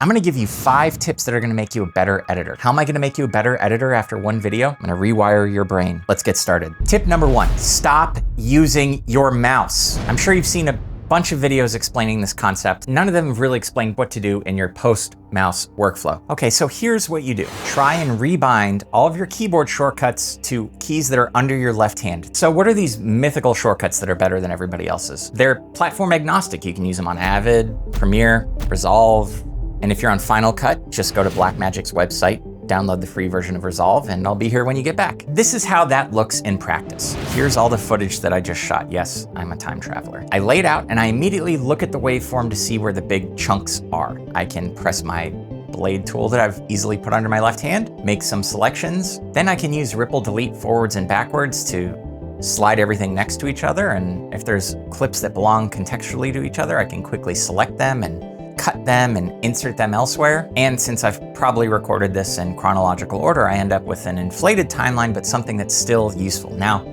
I'm gonna give you 5 tips that are gonna make you a better editor. How am I gonna make you a better editor after one video? I'm gonna rewire your brain. Let's get started. Tip number 1, stop using your mouse. I'm sure you've seen a bunch of videos explaining this concept. None of them have really explained what to do in your post-mouse workflow. Okay, so here's what you do. Try and rebind all of your keyboard shortcuts to keys that are under your left hand. So what are these mythical shortcuts that are better than everybody else's? They're platform agnostic. You can use them on Avid, Premiere, Resolve, and if you're on Final Cut, just go to Blackmagic's website, download the free version of Resolve, and I'll be here when you get back. This is how that looks in practice. Here's all the footage that I just shot. Yes, I'm a time traveler. I lay it out and I immediately look at the waveform to see where the big chunks are. I can press my blade tool that I've easily put under my left hand, make some selections. Then I can use ripple delete forwards and backwards to slide everything next to each other. And if there's clips that belong contextually to each other, I can quickly select them and cut them and insert them elsewhere. And since I've probably recorded this in chronological order, I end up with an inflated timeline, but something that's still useful. Now,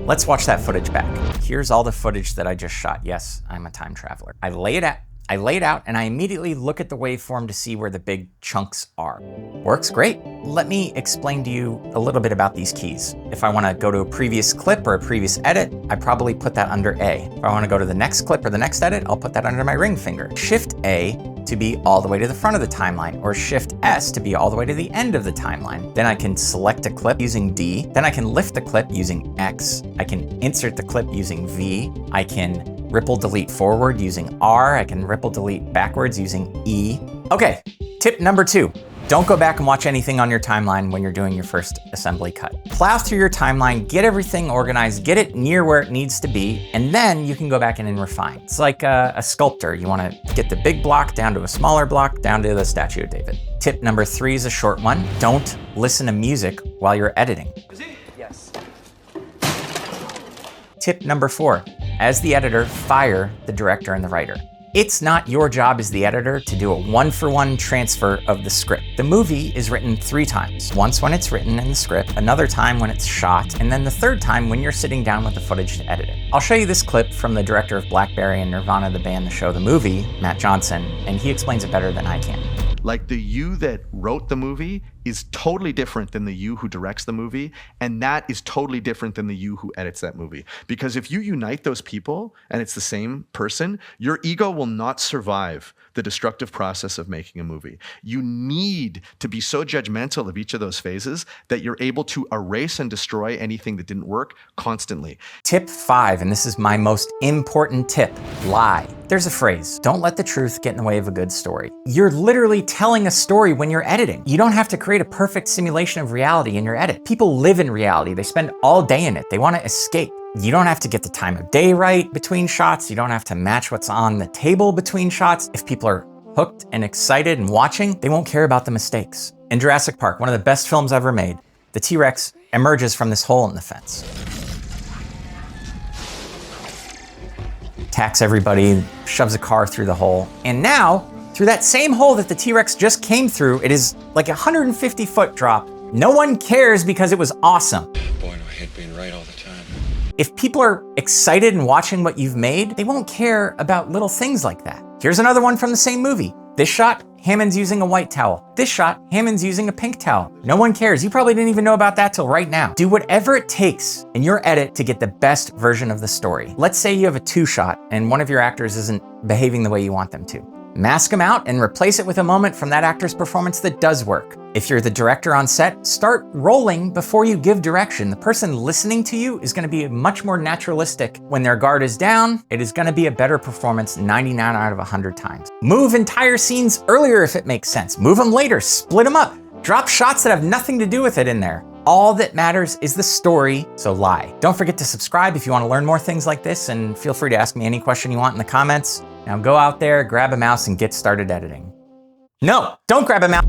let's watch that footage back. Here's all the footage that I just shot. Yes, I'm a time traveler. I lay it out and I immediately look at the waveform to see where the big chunks are. Works great. Let me explain to you a little bit about these keys. If I want to go to a previous clip or a previous edit, I probably put that under A. If I want to go to the next clip or the next edit, I'll put that under my ring finger. Shift A to be all the way to the front of the timeline, or Shift S to be all the way to the end of the timeline. Then I can select a clip using D. Then I can lift the clip using X. I can insert the clip using V. I can ripple delete forward using R. I can ripple delete backwards using E. Okay, tip number 2. Don't go back and watch anything on your timeline when you're doing your first assembly cut. Plow through your timeline, get everything organized, get it near where it needs to be, and then you can go back in and refine. It's like a sculptor. You want to get the big block down to a smaller block, down to the statue of David. Tip number 3 is a short one. Don't listen to music while you're editing. Yes. Tip number 4, as the editor, fire the director and the writer. It's not your job as the editor to do a one-for-one transfer of the script. The movie is written 3 times. Once when it's written in the script, another time when it's shot, and then the 3rd time when you're sitting down with the footage to edit it. I'll show you this clip from the director of Blackberry and Nirvana, the band, the show, the movie, Matt Johnson, and he explains it better than I can. Like the you that wrote the movie is totally different than the you who directs the movie, and that is totally different than the you who edits that movie. Because if you unite those people and it's the same person, your ego will not survive the destructive process of making a movie. You need to be so judgmental of each of those phases that you're able to erase and destroy anything that didn't work constantly. Tip 5, and this is my most important tip, lie. There's a phrase, don't let the truth get in the way of a good story. You're literally telling a story when you're editing. You don't have to create a perfect simulation of reality in your edit. People live in reality. They spend all day in it. They want to escape. You don't have to get the time of day right between shots. You don't have to match what's on the table between shots. If people are hooked and excited and watching, they won't care about the mistakes. In Jurassic Park, one of the best films ever made, the T-Rex emerges from this hole in the fence. Attacks everybody, shoves a car through the hole. And now, through that same hole that the T-Rex just came through, it is like a 150-foot drop. No one cares because it was awesome. Boy, no, I hate being right all the time. If people are excited and watching what you've made, they won't care about little things like that. Here's another one from the same movie. This shot, Hammond's using a white towel. This shot, Hammond's using a pink towel. No one cares. You probably didn't even know about that till right now. Do whatever it takes in your edit to get the best version of the story. Let's say you have a 2-shot and one of your actors isn't behaving the way you want them to. Mask them out and replace it with a moment from that actor's performance that does work. If you're the director on set, start rolling before you give direction. The person listening to you is going to be much more naturalistic. When their guard is down, it is going to be a better performance 99 out of 100 times. Move entire scenes earlier if it makes sense. Move them later, split them up. Drop shots that have nothing to do with it in there. All that matters is the story, so lie. Don't forget to subscribe if you want to learn more things like this, and feel free to ask me any question you want in the comments. Now go out there, grab a mouse, and get started editing. No, don't grab a mouse.